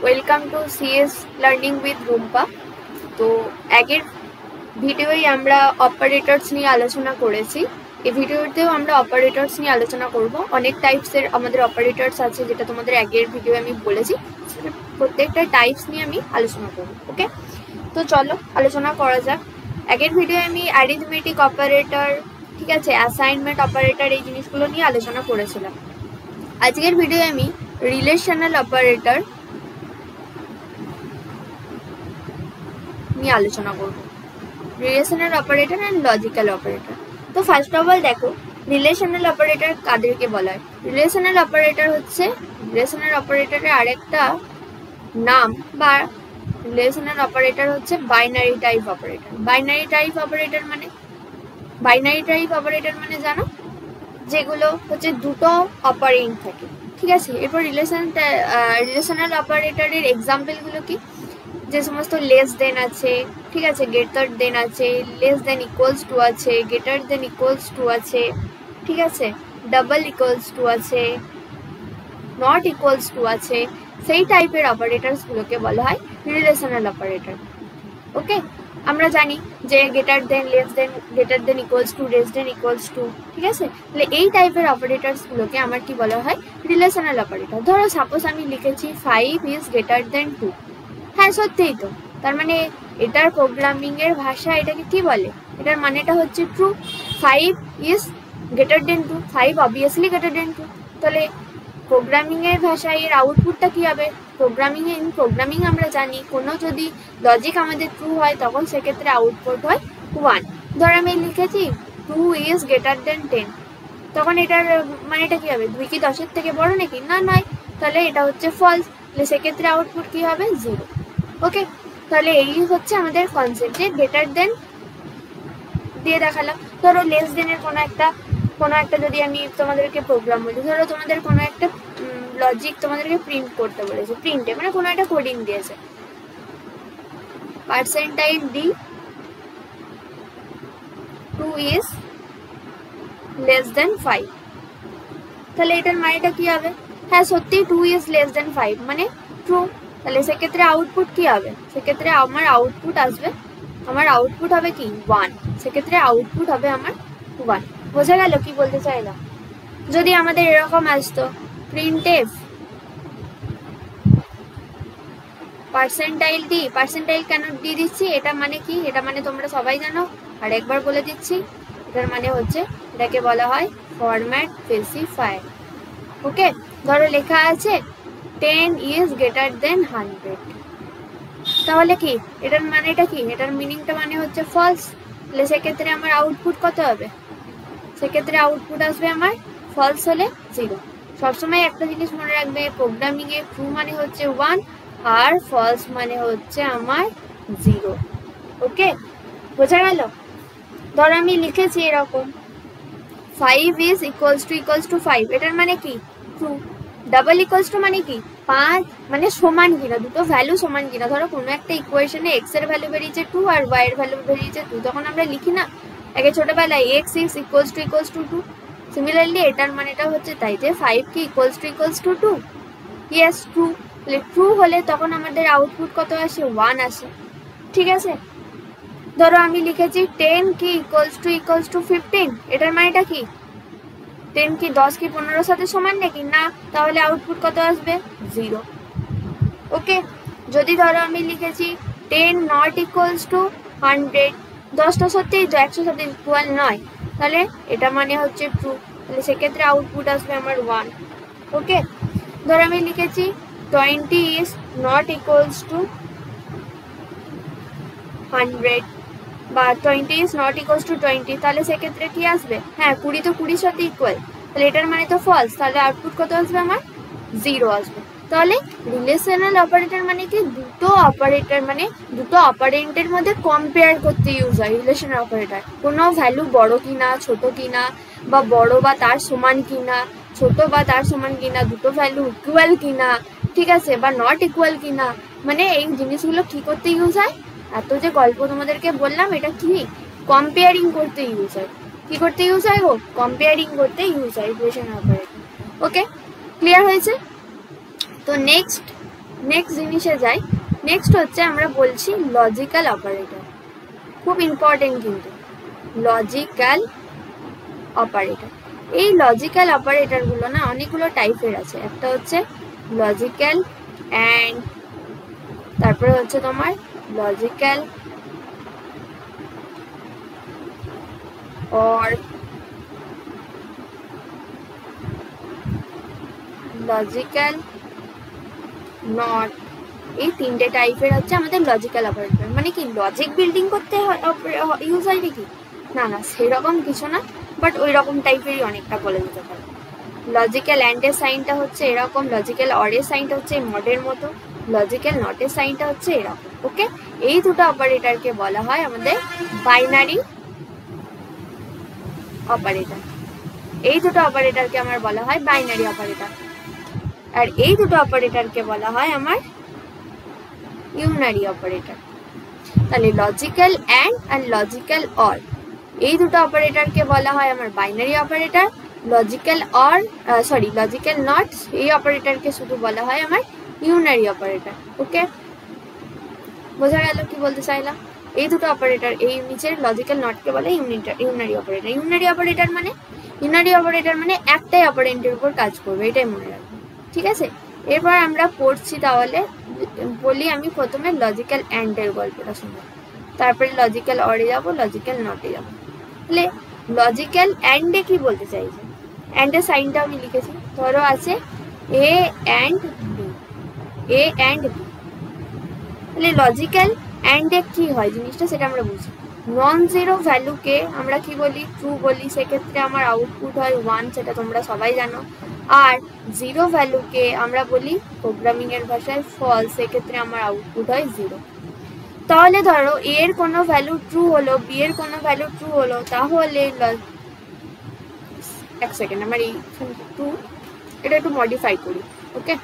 Welcome to CS learning with Rumpa. তো আগের ভিডিওই আমরা অপারেটরস নিয়ে আলোচনা করেছি। এই ভিডিওতেও আমরা অপারেটরস নিয়ে আলোচনা করব। অনেক টাইপসের আমাদের অপারেটরস আছে, যেটা তোমাদের আগের ভিডিও আমি বলেছি। প্রত্যেকটা টাইপস নিয়ে আমি আলোচনা করব। ওকে, তো চলো আলোচনা করা যাক। আগের ভিডিও আমি অ্যারিথমেটিক অপারেটর, ঠিক আছে, অ্যাসাইনমেন্ট অপারেটর, এই জিনিসগুলো নিয়ে আলোচনা করেছিলাম। আজকের ভিডিও আমি রিলেশনাল অপারেটর নিয়ে আলোচনা করব। Relational operator and logical operator. তো ফার্স্ট অফ অল দেখো, রিলেশনাল অপারেটর কাদেরকে বলা হয়? রিলেশনাল অপারেটর হচ্ছে রিলেশনাল অপারেটরের আরেকটা নাম, বা রিলেশনাল অপারেটর হচ্ছে binary type operator. Binary type operator মানে জানো, যেগুলো হচ্ছে দুটো অপারেন্ট থাকে, ঠিক আছে। এরপর রিলেশনাল অপারেটরের এক্সাম্পলগুলো কি? যে সমস্ত লেস দেন আছে, ঠিক আছে, গ্রেটার দেন আছে, লেস দেন ইকুয়ালস টু আছে, গ্রেটার দেন ইকুয়ালস টু আছে, ঠিক আছে, ডাবল ইকুয়ালস টু আছে, নট ইকুয়ালস টু আছে, সেই টাইপের অপারেটরসগুলোকে বলা হয় রিলেশনাল অপারেটর। ওকে, আমরা জানি যে greater than, less than, greater than equals to, less than equals to, ঠিক আছে। তাহলে এই টাইপের অপারেটরসগুলোকে আমার কি বলা হয়? Relational operator. ধরো সাপোজ আমি লিখেছি 5 ইজ গ্রেটার দেন 2। হ্যাঁ, সত্যিই তো। তার মানে এটার প্রোগ্রামিং এর ভাষা এটাকে কি বলে? এটার মানেটা হচ্ছে true. 5 is greater than 2, 5 obviously greater than 2। তাহলে প্রোগ্রামিং এর ভাষায় এর আউটপুটটা কি হবে? প্রোগ্রামিং আমরা জানি, কোনো যদি লজিক আমাদের ট্রু হয় তখন সেক্ষেত্রে আউটপুট হয় 1। ধর আমি লিখেছি 2 ইজ গ্রেটার দেন 10, তখন এটার মানেটা কি হবে? 2 কি 10-এর থেকে বড় নাকি? না, নয়। তাহলে এটা হচ্ছে ফলস, তাহলে সেক্ষেত্রে আউটপুট কি হবে? 0। ওকে, তাহলে এই হচ্ছে আমাদের কনসেপ্ট, যে গ্রেটার দেন দিয়ে দেখালাম। ধরো লেস দেনের কোনো একটা যদি আমি তোমাদেরকে প্রোগ্রাম বলি, ধরো তোমাদের কোনো একটা লজিক তোমাদেরকে প্রিন্ট করতে বলেছে, প্রিন্টে মানে কোনো একটা কোডিং দিয়েছে, percentile D 2 is less than 5। তাহলে এটার মানেটা কি হবে? হ্যাঁ, সত্যি 2 ইজ লেস দেন 5 মানে ট্রু। তাহলে সেক্ষেত্রে আউটপুট কি হবে? সেক্ষেত্রে আমার আউটপুট হবে কি? 1। সেক্ষেত্রে আউটপুট হবে আমার 1। বোঝা গেল কি বলতে চাইলাম? যদি আমাদের এরকম আসতো প্রিন্টএফ পার্সেন্টাইল ডি, পার্সেন্টাইল কেন দিয়ে দিচ্ছি? এটা মানে কি? এটা মানে তোমরা সবাই জানো, আর একবার বলে দিচ্ছি। এটার মানে হচ্ছে, এটাকে বলা হয় ফরম্যাট স্পেসিফায়ার। ওকে, ধরো লেখা আছে 10 ইজ গ্রেটার দেন 100। তাহলে কি এটার মানেটা কি? এটার মিনিংটা মানে হচ্ছে ফলস। তাহলে সেক্ষেত্রে আমার আউটপুট কত হবে? সেক্ষেত্রে আউটপুট আসবে আমার ফলস হলে 0। সবসময় একটা জিনিস মনে রাখবে, প্রোগ্রামিং এ ট্রু মানে হচ্ছে 1 আর ফলস মানে হচ্ছে আমার 0। ওকে, বোঝা গেল? ধর আমি লিখেছি এরকম 5 ইজ ইকুয়ালস টু 5, এটার মানে কি? ট্রু। ডাবল ইকুয়ালস টু মানে কি? 5 মানে সমান কিনা, দুটো ভ্যালু সমান কিনা। ধরো কোনো একটা ইকুয়েশনে এক্স এর ভ্যালু বেরিয়েছে 2 আর ওয়াই এর ভ্যালু বেরিয়েছে 2, তখন আমরা লিখি না আগে ছোটবেলায় x is equals to 2। Similarly এটার মানেটা হচ্ছে তাই, যে 5 কি ইকুয়ালস টু 2? Yes, true. তাহলে ট্রু হলে তখন আমাদের আউটপুট কত আসে? 1 আসে, ঠিক আছে। ধরো আমি লিখেছি 10 কি ইকুয়ালস টু 15, এটার মানেটা কি? 10 কি 10 কি 15 সাথে সমান নাকি? না, তাহলে আউটপুট কত আসবে? 0। ওকে, যদি ধরো আমি লিখেছি 10 নট ইকুয়ালস টু 100, 10টা সত্যিই তো 100 সাথে ইকুয়াল নয়, তাহলে এটা মানে হচ্ছে ট্রু। তাহলে সেক্ষেত্রে আউটপুট আসবে আমার 1। ওকে, ধরো আমি লিখেছি 20 ইজ নট ইকুয়ালস টু 100 বা 20 ইজ নট ইকুয়ালস টু 20, তাহলে সেক্ষেত্রে কি আসবে? হ্যাঁ, 20 তো 20-এর সাথে ইকুয়াল, তাহলে এটার মানে তো ফলস, তাহলে আউটপুট কত আসবে? আমার 0 আসবে। তাহলে রিলেশনাল অপারেটর মানে কি? দুটো অপারেন্টের মধ্যে কম্পেয়ার করতে ইউজ হয় রিলেশনাল অপারেটর। কোনো ভ্যালু বড় কিনা, ছোট কিনা, বা বড় বা তার সমান কিনা, ছোট বা তার সমান কিনা, দুটো ভ্যালু ইকুয়াল কিনা, ঠিক আছে, বা নট ইকুয়াল কিনা, মানে এই জিনিসগুলো কি করতে ইউজ হয়? এত যে গল্প তোমাদেরকে বললাম, এটা কি? কম্পেয়ারিং করতে ইউজ হয়। কি করতে ইউজ হয় গো? কম্পেয়ারিং করতে ইউজ হয় রিলেশনাল অপারেটর। ওকে, ক্লিয়ার হয়েছে? তো নেক্সট নেক্সট জিনিসে যাই। নেক্সট হচ্ছে আমরা বলছি লজিক্যাল অপারেটর, খুব ইম্পর্টেন্ট কিন্তু লজিক্যাল অপারেটর। এই লজিক্যাল অপারেটরগুলো না অনেকগুলো টাইপের আছে। একটা হচ্ছে লজিক্যাল অ্যান্ড, তারপরে হচ্ছে তোমার লজিক্যাল অর, লজিক্যাল নট। এই তিনটে টাইপের হচ্ছে আমাদের লজিক্যাল অপারেটর। মানে কি লজিক বিল্ডিং করতে ইউজ হয় নাকি? না না, সেরকম কিছু না, বাট ওই রকম টাইপেরই অনেকটা বলে দিতে পারে। লজিক্যাল অ্যান্ডের সাইনটা হচ্ছে এরকম, লজিক্যাল অরের সাইনটা হচ্ছে মডের মতো, লজিক্যাল নটের সাইনটা হচ্ছে এরকম। ওকে, এই দুটো অপারেটরকে বলা হয় আমাদের বাইনারি অপারেটর। এই দুটো অপারেটরকে আমার বলা হয় বাইনারি অপারেটর, আর এই দুটো অপারেটরকে বলা হয় আমার ইউনারি অপারেটর। তাহলে লজিক্যাল অ্যান্ড আর লজিক্যাল অর, এই দুটো অপারেটরকে বলা হয় আমার binary operator. Logical or logical not, এই অপারেটরকে শুধু বলা হয় আমার ইউনারি অপারেটর। ওকে, বোঝা গেল কি বলতে চাইলাম? এই দুটো অপারেটর, এই নিচের লজিক্যাল নটকে বলে ইউনারি অপারেটর। ইউনারি অপারেটর মানে একটাই অপারেন্টের উপর কাজ করবে, এটাই মনে রাখবে। ঠিক আছে, এরপর আমরা পড়ছি। তাহলে বলি আমি প্রথমে লজিক্যাল অ্যান্ডের গল্পটা শুনবো, তারপরে লজিক্যাল অরে যাবো, লজিক্যাল নটে যাবো। তাহলে লজিক্যাল অ্যান্ডে কি বলতে চাইছে? অ্যান্ডের সাইনটা আমি লিখেছি, ধরো আছে A and B, A and B. তাহলে লজিক্যাল অ্যান্ডে কি হয় জিনিসটা সেটা আমরা বুঝি। নন জিরো ভ্যালুকে আমরা কি বলি? ট্রু বলি, সেক্ষেত্রে আমার আউটপুট হয় 1, সেটা তোমরা সবাই জানো। আর জিরো ভ্যালুকে আমরা বলি প্রোগ্রামিং এর ভাষায় ফলস, সেক্ষেত্রে আমার আউটপুট হয় 0। তাহলে ধরো এ এর কোনো ভ্যালু ট্রু হলো, বি এর কোনো ভ্যালু ট্রু হলো, তাহলে এক সেকেন্ড, আমার এই এটা একটু মডিফাই করি। ওকে,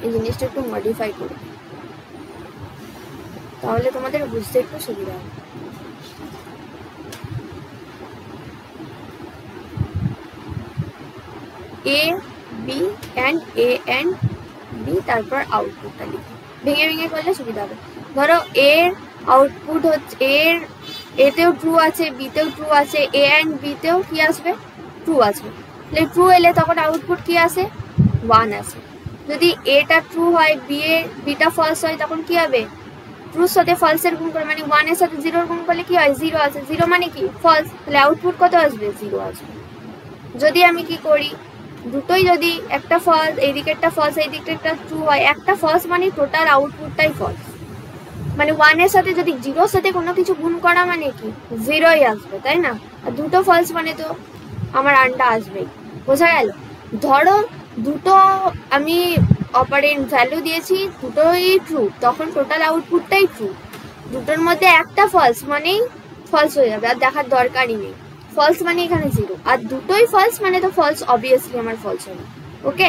এই জিনিসটা একটু মডিফাই করি, তাহলে তোমাদের বুঝতে একটু সুবিধা হবে। A B and A and B, তারপর আউটপুটটা লিখি, ভেঙে ভেঙে করলে সুবিধা হবে। ধরো এর আউটপুট হচ্ছে এতেও ট্রু আছে, বিতেও ট্রু আছে, এ অ্যান্ড বিতেও কি আসবে? ট্রু আসবে। তাহলে ট্রু এলে তখন আউটপুট কি আসে? 1 আসে। যদি এটা ট্রু হয়, বিটা ফলস হয়, তখন কি হবে? ট্রুর সাথে ফলসের গুণ করে, মানে 1 এর সাথে 0 গুণ করলে কি হয়? 0 আসে। 0 মানে কি? ফলস। তাহলে আউটপুট কত আসবে? 0 আসবে। যদি আমি কি করি, দুটোই যদি একটা ফলস, এই দিকেরটা ফলস, এই দিকেরটা ট্রু হয়, একটা ফলস মানে টোটাল আউটপুটটাই ফলস। মানে 1 এর সাথে যদি 0 এর সাথে কোনো কিছু গুণ করা মানে কি 0ই আসবে, তাই না? আর দুটো ফলস মানে তো আমার আন্ডা আসবেই। বোঝা গেল? ধরো দুটো আমি অপারেন্ট ভ্যালু দিয়েছি, দুটোই ট্রু, তখন টোটাল আউটপুটটাই ট্রু। দুটোর মধ্যে একটা ফলস মানেই ফলস হয়ে যাবে, আর দেখার দরকারই নেই। ফলস মানে এখানে 0, আর দুটোই ফলস মানে তো ফলস অবভিয়াসলি আমার ফলস হবে। ওকে,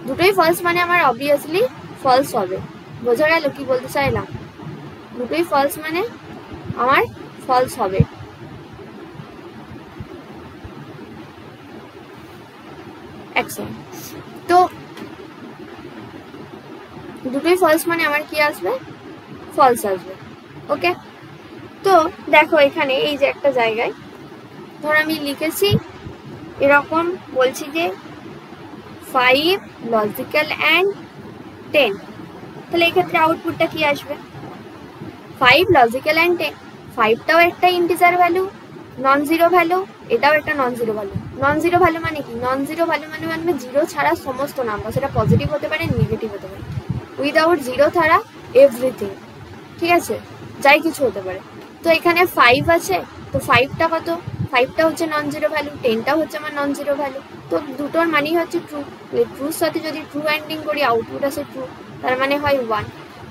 দুটোই ফলস মানে আমার অবভিয়াসলি ফলস হবে। বোঝা গেল কি বলতে চাইলাম? দুটোই ফলস মানে আমার ফলস হবে। তো দুটোই ফলস মানে আমার কি আসবে? ফলস আসবে। ওকে, তো দেখো এখানে এই যে একটা জায়গায় ধর আমি লিখেছি এরকম, বলছি যে 5 লজিক্যাল অ্যান্ড 10, তাহলে এক্ষেত্রে আউটপুটটা কি আসবে? 5 লজিক্যাল অ্যান্ড 10। 5টাও একটা ইন্টিজার ভ্যালু, নন জিরো ভ্যালু, এটাও একটা নন জিরো ভ্যালু। নন জিরো ভ্যালু মানে কি? নন জিরো ভ্যালু মানে জিরো ছাড়া সমস্ত নাম্বার, সেটা পজিটিভ হতে পারে, নেগেটিভ হতে পারে, উইদাউট জিরো ছাড়া এভরিথিং। ঠিক আছে, যাই কিছু হতে পারে। তো এখানে 5 আছে, তো 5টা কত? 5টা হচ্ছে নন জিরো ভ্যালু, 10টাও হচ্ছে আমার নন জিরো ভ্যালু। তো দুটোর মানেই হচ্ছে ট্রু। ট্রুর সাথে যদি ট্রু এন্ডিং করি, আউটপুট আসে ট্রু, তার মানে হয় 1।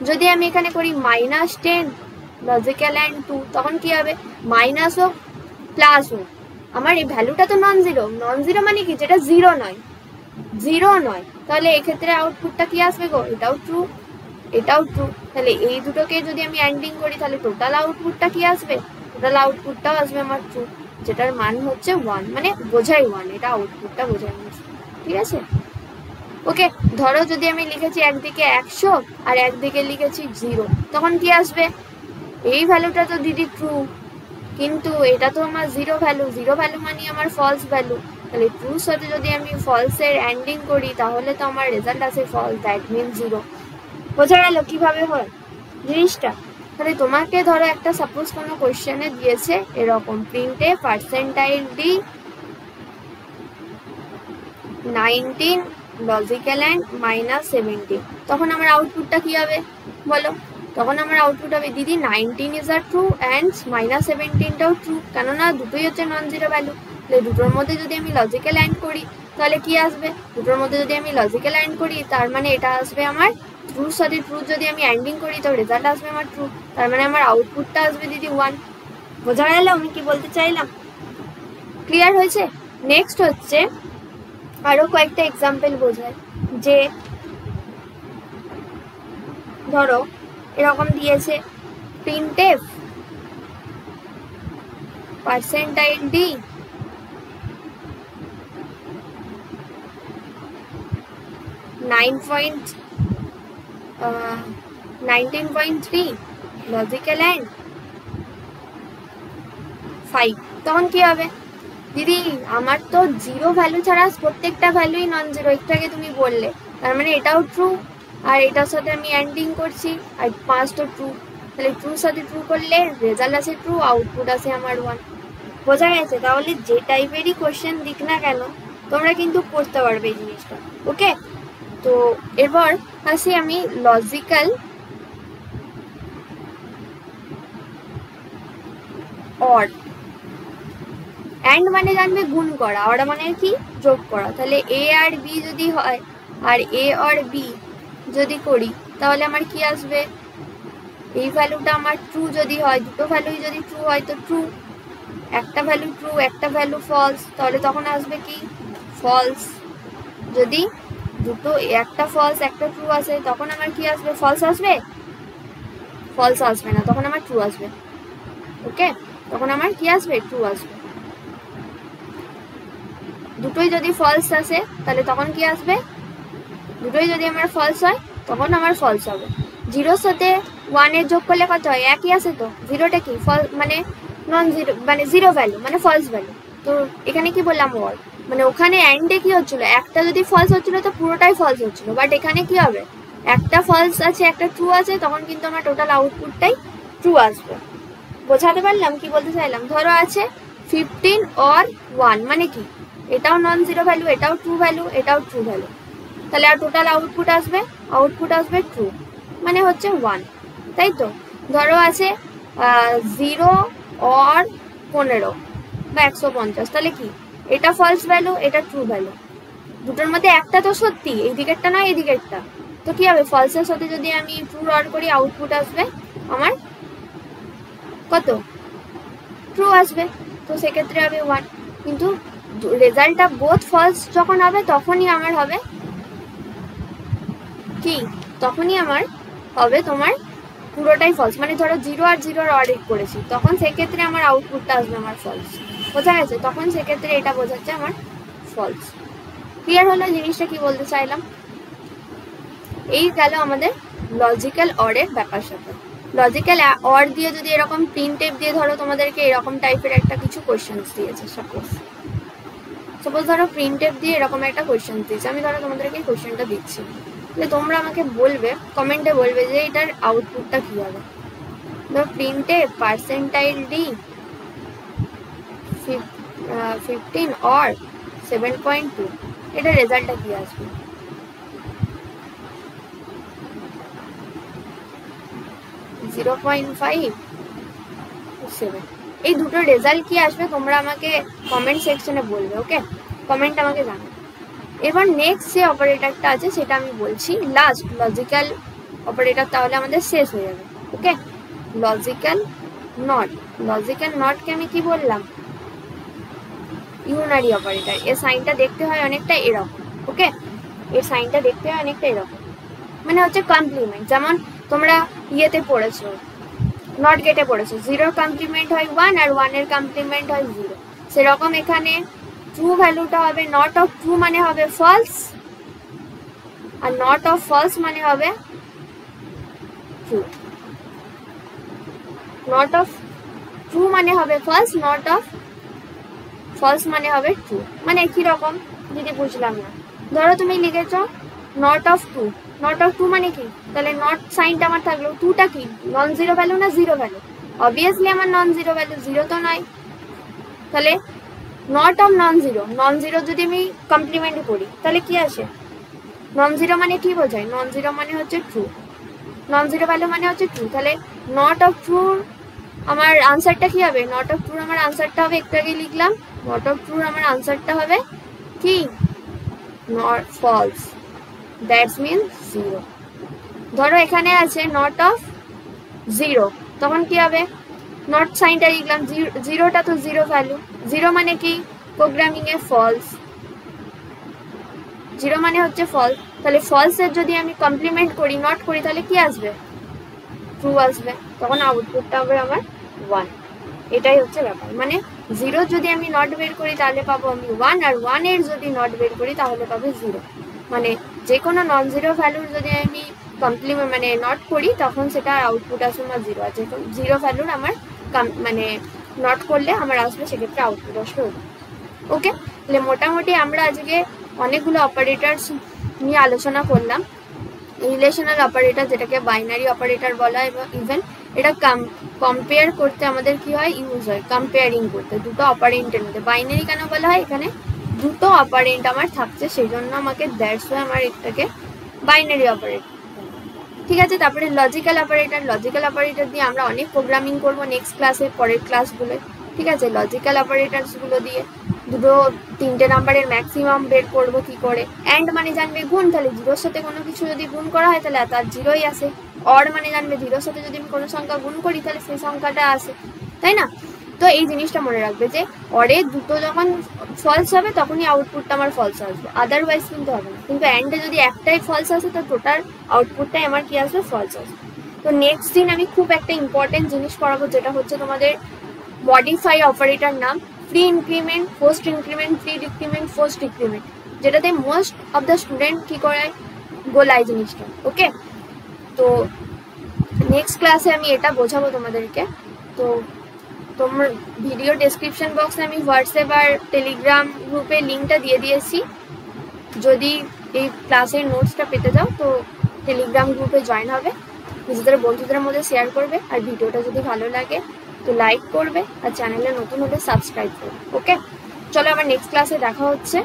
যদি আমি এখানে করি -10 লজিক্যাল অ্যান্ড 2, তখন কি হবে? মাইনাস হোক প্লাস হোক, আমার এই ভ্যালুটা তো নন জিরো। নন জিরো মানে কি? যেটা জিরো নয়। তাহলে এক্ষেত্রে আউটপুটটা কি আসবে গো? এটাও ট্রু, এটাও ট্রু। তাহলে এই দুটোকে যদি আমি এন্ডিং করি, তাহলে টোটাল আউটপুটটা কি আসবে? টোটাল আউটপুটটাও আসবে আমার ট্রু, যেটার মান হচ্ছে 1, মানে বোঝাই 1, এটা আউটপুটটা বোঝাই। ঠিক আছে, ওকে, ধরো যদি আমি লিখেছি একদিকে 100 আর একদিকে লিখেছি 0, তখন কি আসবে? এই ভ্যালুটা তো দিদি ট্রু, কিন্তু এটা তো আমার জিরো ভ্যালু মানে আমার ফলস ভ্যালু। তাহলে ট্রুর সাথে যদি আমি ফলসের এন্ডিং করি তাহলে তো আমার রেজাল্ট আসে ফলস, দ্যাট মিন 0। বোঝা গেল কিভাবে হয় জিনিসটা? তাহলে তোমাকে ধরো একটা সাপোজ কোনো কোয়েশ্চেনে দিয়েছে এরকম প্রিন্টে পার্সেন্টাইল ডি 19 লজিক্যাল অ্যান্ড -17, তখন আমার আউটপুটটা কি হবে বলো? তখন আমার আউটপুট হবে দিদি 19 ইজ আর ট্রু অ্যান্ড -17টাও ট্রু, কেননা দুটোই হচ্ছে নন জিরো ভ্যালু। তাহলে দুটোর মধ্যে যদি আমি লজিক্যাল অ্যান্ড করি তাহলে কি আসবে? দুটোর মধ্যে যদি আমি লজিক্যাল অ্যান্ড করি তার মানে এটা আসবে আমার ট্রুর সাথে ট্রু, যদি আমি অ্যান্ডিং করি তো রেজাল্ট আসবে আমার ট্রু, তার মানে আমার আউটপুটটা আসবে দিদি 1। বোঝা গেল আমি কি বলতে চাইলাম? ক্লিয়ার হয়েছে? নেক্সট হচ্ছে আরো কয়েকটা এক্সাম্পল বোঝায়, যে ধরো এরকম দিয়েছে printf percentile D 19.3 logical and 5, তখন কি হবে? দিদি আমার তো জিরো ভ্যালু ছাড়া প্রত্যেকটা ভ্যালুই নন জিরো, একটু আগে তুমি বললে, তার মানে এটাও ট্রু আর এটার সাথে আমি এন্ডিং করছি আর 5 তো ট্রু, তাহলে ট্রুর সাথে ট্রু করলে রেজাল্ট আসে ট্রু, আউটপুট আসে আমার 1। বোঝা গেছে? তাহলে যে টাইপেরই কোশ্চেন দিক না কেন তোমরা কিন্তু করতে পারবে এই জিনিসটা। ওকে, তো এবার আসি আমি লজিক্যাল অর। অ্যান্ড মানে জানবে গুণ করা, অর মানে কি যোগ করা। তাহলে এ আর বি যদি হয় আর এ আর বি যদি করি তাহলে আমার কি আসবে? এই ভ্যালুটা আমার ট্রু যদি হয়, দুটো ভ্যালুই যদি ট্রু হয় তো ট্রু, একটা ভ্যালু ট্রু একটা ভ্যালু ফলস, তাহলে তখন আসবে কি ফলস। যদি দুটো একটা ফলস একটা ট্রু আসে তখন আমার কি আসবে? ফলস আসবে? ফলস আসবে না, তখন আমার ট্রু আসবে। ওকে, তখন আমার কি আসবে? ট্রু আসবে। দুটোই যদি ফলস আসে তাহলে তখন কি আসবে? দুটোই যদি আমার ফলস হয় তখন আমার ফলস হবে। জিরোর সাথে 1 এর যোগ করলে কত হয়? একই আসে তো। জিরোটা কি ফল মানে নন জিরো, মানে জিরো ভ্যালু মানে ফলস ভ্যালু। তো এখানে কি বললাম ওর, মানে ওখানে অ্যান্ডে কি হচ্ছিল, একটা যদি ফলস হচ্ছিল তো পুরোটাই ফলস হচ্ছিল, বাট এখানে কি হবে? একটা ফলস আছে একটা ট্রু আছে, তখন কিন্তু আমার টোটাল আউটপুটটাই ট্রু আসবে। বোঝাতে পারলাম কি বলতে চাইলাম? ধরো আছে 15 অর 1, মানে কি এটাও নন জিরো ভ্যালু এটাও ট্রু ভ্যালু এটাও ট্রু ভ্যালু, তাহলে আর টোটাল আউটপুট আসবে ট্রু, মানে হচ্ছে 1, তাই তো? ধরো আছে 0 অর 15 বা 150, তাহলে কি এটা ফলস ভ্যালু এটা ট্রু ভ্যালু, দুটোর মধ্যে একটা তো সত্যি, এই দিকেরটা নয় এই দিকেরটা, তো কি হবে? ফলসের সাথে যদি আমি ট্রু অর করি আউটপুট আসবে আমার কত? ট্রু আসবে, তো সেক্ষেত্রে হবে 1। কিন্তু রেজাল্টটা বোথ ফলস যখন হবে তখনই আমার হবে কি? তখনই আমার হবে তোমার পুরোটাই ফলস, মানে ধরো 0 আর 0 অর করেছি তখন সেক্ষেত্রে আমার আউটপুটটা আসবে আমার ফলস। বোঝা গেছে? তখন সেক্ষেত্রে এটা বোঝাচ্ছে আমার ফলস। ক্লিয়ার হলো জিনিসটা কি বলতে চাইলাম? এই গেল আমাদের লজিক্যাল অরের ব্যাপার সাথে। লজিক্যাল অর দিয়ে যদি এরকম প্রিন্টএফ দিয়ে ধরো তোমাদেরকে এরকম টাইপের একটা কিছু কোয়েশ্চেন্স দিয়েছে, সাপোজ ধরো প্রিন্টএফ দিয়ে এরকম একটা কোয়েশ্চেন দিয়েছে, আমি ধরো তোমাদেরকে এই কোয়েশ্চেনটা দিচ্ছি, তাহলে তোমরা আমাকে বলবে, কমেন্টে বলবে যে এটার আউটপুটটা কি হবে। ধরো প্রিন্টএফ পার্সেন্টাইল ডি 15 অর 7.2, এটা রেজাল্টটা কি আসবে? 0.5 7, এই দুটো রেজাল্ট কি আসবে তোমরা আমাকে কমেন্ট সেকশনে বলবে। ওকে, কমেন্ট আমাকে জানাবে। এবার নেক্সট যে অপারেটরটা আছে সেটা আমি বলছি, লাস্ট লজিক্যাল অপারেটর, তাহলে আমাদের শেষ হয়ে যাবে। ওকে, লজিক্যাল নট। লজিক্যাল নটকে আমি কি বললাম? Unary operator. এর সাইনটা দেখতে হয় অনেকটা এরকম। ওকে, এর সাইনটা দেখতে হয় অনেকটা এরকম, মানে হচ্ছে কমপ্লিমেন্ট। যেমন তোমরা ইয়েতে পড়েছো, নট গেটে পড়েছো, 0 কমপ্লিমেন্ট হয় 1 আর 1 এর কমপ্লিমেন্ট হয় 0, সেরকম এখানে ট্রু ভ্যালুটা হবে নট অফ ট্রু মানে হবে ফলস, আর নট অফ ফলস মানে হবে ট্রু। নট অফ ট্রু মানে হবে ফলস, নট অফ ফলস মানে হবে ট্রু। মানে কি রকম দিদি বুঝলাম না। ধরো তুমি লিখেছ not of two, not of two মানে কি? তাহলে নট সাইনটা আমার থাকলো, টুটা কি নন জিরো ভ্যালু না জিরো ভ্যালু? অবভিয়াসলি আমার নন জিরো ভ্যালু, জিরো তো নয়। তাহলে not of non zero, non zero যদি আমি কমপ্লিমেন্ট করি তাহলে কি আসে? নন জিরো মানে কি বোঝায়? নন জিরো মানে হচ্ছে ট্রু, নন জিরো ভ্যালু মানে হচ্ছে ট্রু। তাহলে নট অফ ট্রু আমার আনসারটা কি হবে? নট অফ ট্রুর আমার আনসারটা হবে, একটু আগে লিখলাম, নট অফ ট্রুর আমার আনসারটা হবে কি? Not false, that's mean zero. ধরো এখানে আছে নট অফ জিরো, তখন কি হবে? নট সাইনটা লিখলাম, জিরোটা তো জিরো ভ্যালু, জিরো মানে কি প্রোগ্রামিং এ ফলস, জিরো মানে হচ্ছে ফলস। তাহলে ফলসের যদি আমি কমপ্লিমেন্ট করি, নট করি, তাহলে কি আসবে? ট্রু আসবে। তখন আউটপুটটা হবে আমার 1। এটাই হচ্ছে ব্যাপার। মানে জিরো যদি আমি নট বের করি তাহলে পাবো আমি 1, আর 1 এর যদি নট বের করি তাহলে পাবো 0। মানে যে কোনো নন জিরো ভ্যালুর যদি আমি কমপ্লিমেন্ট মানে নট করি তখন সেটা আউটপুট আসবে আমার 0। আর যে কোনো জিরো ভ্যালুর আমার মানে নট করলে আমার আসবে সেক্ষেত্রে আউটপুট আসবে। ওকে, তাহলে মোটামুটি আমরা আজকে অনেকগুলো অপারেটরস নিয়ে আলোচনা করলাম। রিলেশনাল অপারেটর, যেটাকে বাইনারি অপারেটর বলা, এবং ইভেন এটা কম্পেয়ার করতে আমাদের কি হয়, ইউজ হয় কম্পেয়ারিং করতে দুটো অপারেন্টের মধ্যে। বাইনারি কেন বলা হয়? এখানে দুটো অপারেন্ট আমার থাকছে, সেই জন্য আমাকে দ্যাটস ওয়াই আমার এটাকে বাইনারি অপারেটর। ঠিক আছে, তারপরে লজিক্যাল অপারেটর। লজিক্যাল অপারেটর দিয়ে আমরা অনেক প্রোগ্রামিং করবো নেক্সট ক্লাসে, পরের ক্লাসগুলোয়। ঠিক আছে, লজিক্যাল অপারেটরসগুলো দিয়ে দুটো তিনটে নাম্বারের ম্যাক্সিমাম বের করবো কি করে। অ্যান্ড মানে জানবে গুণ, তাহলে জিরোর সাথে কোনো কিছু যদি গুণ করা হয় তাহলে তার জিরোই আসে। অর মানে জানবে জিরোর সাথে যদি আমি কোনো সংখ্যা গুণ করি তাহলে সেই সংখ্যাটা আসে, তাই না? তো এই জিনিসটা মনে রাখবে যে অরে দুটো যখন ফলস হবে তখনই আউটপুটটা আমার ফলস আসবে, আদারওয়াইজ কিন্তু হবে না। কিন্তু অ্যান্ডে যদি একটাই ফলস আসে তো টোটাল আউটপুটটাই আমার কি আসবে? ফলস আসবে। তো নেক্সট দিন আমি খুব একটা ইম্পর্টেন্ট জিনিস পড়াবো, যেটা হচ্ছে তোমাদের মডিফাই অপারেটর নাম pre increment, post increment, pre decrement, post decrement, যেটাতে মোস্ট অফ দ্য স্টুডেন্ট কি করে গোলায় জিনিসটা। ওকে, তো নেক্সট ক্লাসে আমি এটা বোঝাবো তোমাদেরকে। তো তোমার ভিডিও ডেসক্রিপশন বক্সে আমি হোয়াটসঅ্যাপ আর টেলিগ্রাম গ্রুপে লিঙ্কটা দিয়ে দিয়েছি। যদি এই ক্লাসের নোটসটা পেতে যাও তো টেলিগ্রাম গ্রুপে জয়েন হবে, নিজেদের বন্ধুদের মধ্যে শেয়ার করবে, আর ভিডিওটা যদি ভালো লাগে তো লাইক করবে, আর চ্যানেলে নতুন হলে সাবস্ক্রাইব করবে। ওকে, চলো আবার নেক্সট ক্লাসে দেখা হচ্ছে।